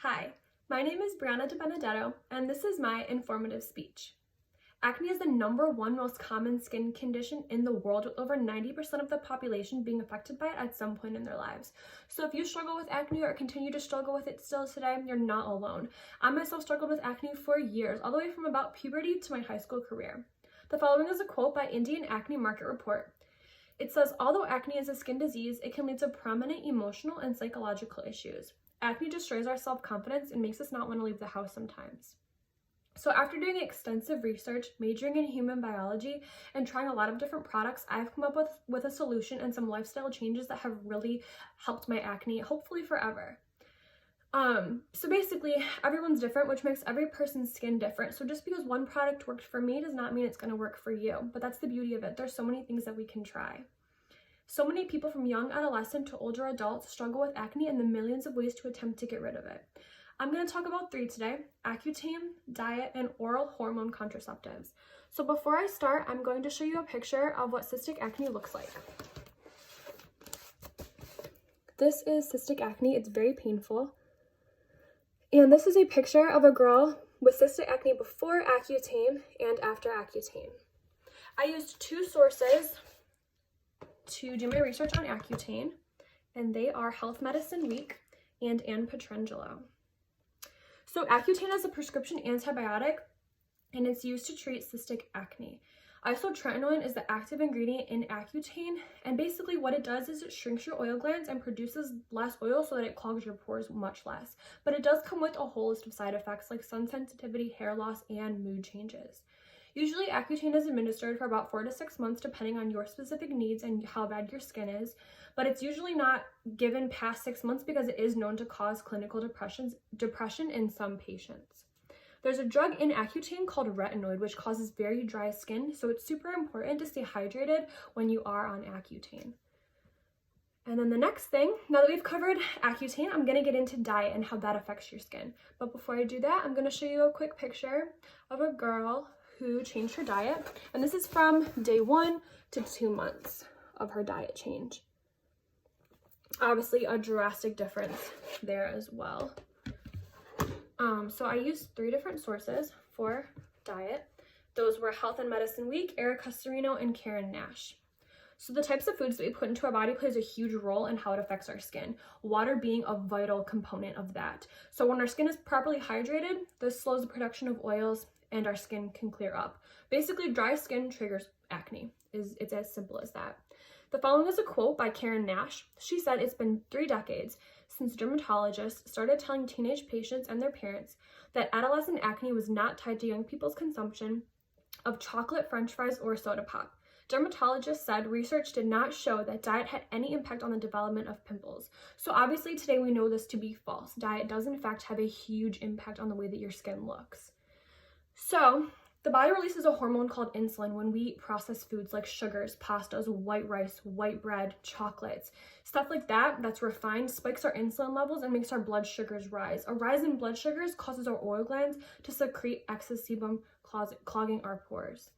Hi, my name is Brianna De Benedetto, and this is my informative speech. Acne is the #1 most common skin condition in the world, with over 90% of the population being affected by it at some point in their lives. So if you struggle with acne or continue to struggle with it still today, you're not alone. I myself struggled with acne for years, all the way from about puberty to my high school career. The following is a quote by Indian Acne Market Report. It says, although acne is a skin disease, it can lead to prominent emotional and psychological issues. Acne destroys our self-confidence and makes us not want to leave the house sometimes. So after doing extensive research, majoring in human biology, and trying a lot of different products, I've come up with a solution and some lifestyle changes that have really helped my acne, hopefully forever. So basically, everyone's different, which makes every person's skin different. So just because one product worked for me does not mean it's going to work for you. But that's the beauty of it. There's so many things that we can try. So many people from young adolescent to older adults struggle with acne and the millions of ways to attempt to get rid of it. I'm going to talk about 3 today: Accutane, diet, and oral hormone contraceptives. So before I start, I'm going to show you a picture of what cystic acne looks like. This is cystic acne. It's very painful. And this is a picture of a girl with cystic acne before Accutane and after Accutane. I used 2 sources to do my research on Accutane, and they are Health Medicine Week and Ann Petrangelo. So Accutane is a prescription antibiotic, and it's used to treat cystic acne. Isotretinoin is the active ingredient in Accutane, and basically what it does is it shrinks your oil glands and produces less oil so that it clogs your pores much less. But it does come with a whole list of side effects like sun sensitivity, hair loss, and mood changes. Usually Accutane is administered for about 4 to 6 months depending on your specific needs and how bad your skin is, but it's usually not given past 6 months because it is known to cause clinical depression in some patients. There's a drug in Accutane called retinoid, which causes very dry skin, so it's super important to stay hydrated when you are on Accutane. And then the next thing, now that we've covered Accutane, I'm going to get into diet and how that affects your skin. But before I do that, I'm going to show you a quick picture of a girl who changed her diet. And this is from day 1 to 2 months of her diet change. Obviously a drastic difference there as well. So I used 3 different sources for diet. Those were Health and Medicine Week, Erica Serino, and Karen Nash. So the types of foods that we put into our body plays a huge role in how it affects our skin, water being a vital component of that. So when our skin is properly hydrated, this slows the production of oils and our skin can clear up. Basically, dry skin triggers acne. It's as simple as that. The following is a quote by Karen Nash. She said, "It's been 3 decades since dermatologists started telling teenage patients and their parents that adolescent acne was not tied to young people's consumption of chocolate, french fries, or soda pop. Dermatologists said research did not show that diet had any impact on the development of pimples." So obviously today we know this to be false. Diet does in fact have a huge impact on the way that your skin looks. So the body releases a hormone called insulin when we eat processed foods like sugars, pastas, white rice, white bread, chocolates. Stuff like that that's refined spikes our insulin levels and makes our blood sugars rise. A rise in blood sugars causes our oil glands to secrete excess sebum, clogging our pores.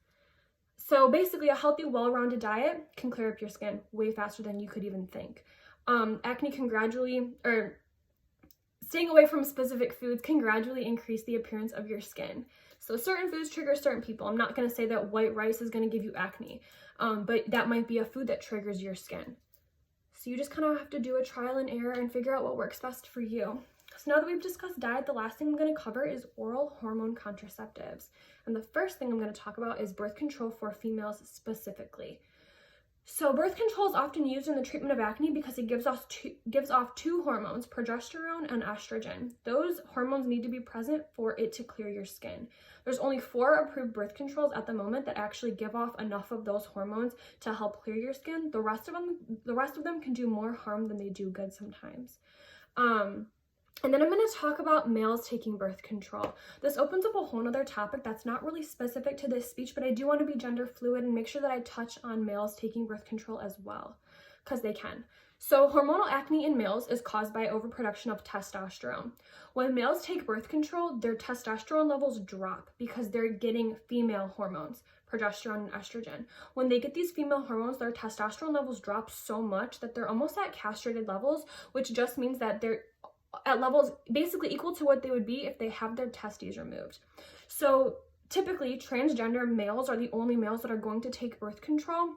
So basically, a healthy, well-rounded diet can clear up your skin way faster than you could even think. Acne can staying away from specific foods can gradually increase the appearance of your skin. So certain foods trigger certain people. I'm not going to say that white rice is going to give you acne, but that might be a food that triggers your skin. So you just kind of have to do a trial and error and figure out what works best for you. So now that we've discussed diet, the last thing I'm going to cover is oral hormone contraceptives. And the first thing I'm going to talk about is birth control for females specifically. So birth control is often used in the treatment of acne because it gives off 2 hormones, progesterone and estrogen. Those hormones need to be present for it to clear your skin. There's only 4 approved birth controls at the moment that actually give off enough of those hormones to help clear your skin. The rest of them can do more harm than they do good sometimes. And then I'm going to talk about males taking birth control. This opens up a whole nother topic that's not really specific to this speech, but I do want to be gender fluid and make sure that I touch on males taking birth control as well, because they can. So hormonal acne in males is caused by overproduction of testosterone. When males take birth control, their testosterone levels drop because they're getting female hormones, progesterone and estrogen. When they get these female hormones, their testosterone levels drop so much that they're almost at castrated levels, which just means that at levels basically equal to what they would be if they have their testes removed. So typically transgender males are the only males that are going to take birth control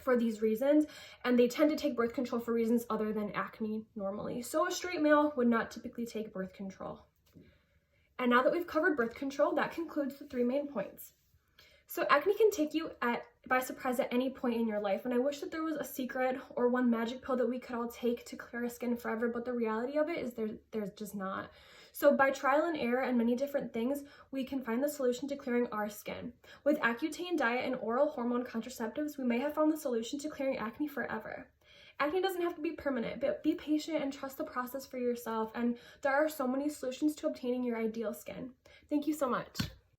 for these reasons, and they tend to take birth control for reasons other than acne normally. So a straight male would not typically take birth control. And now that we've covered birth control, that concludes the 3 main points. So acne can take you by surprise at any point in your life, and I wish that there was a secret or one magic pill that we could all take to clear our skin forever, but the reality of it is there's just not. So by trial and error and many different things, we can find the solution to clearing our skin. With Accutane diet and oral hormone contraceptives, we may have found the solution to clearing acne forever. Acne doesn't have to be permanent, but be patient and trust the process for yourself, and there are so many solutions to obtaining your ideal skin. Thank you so much.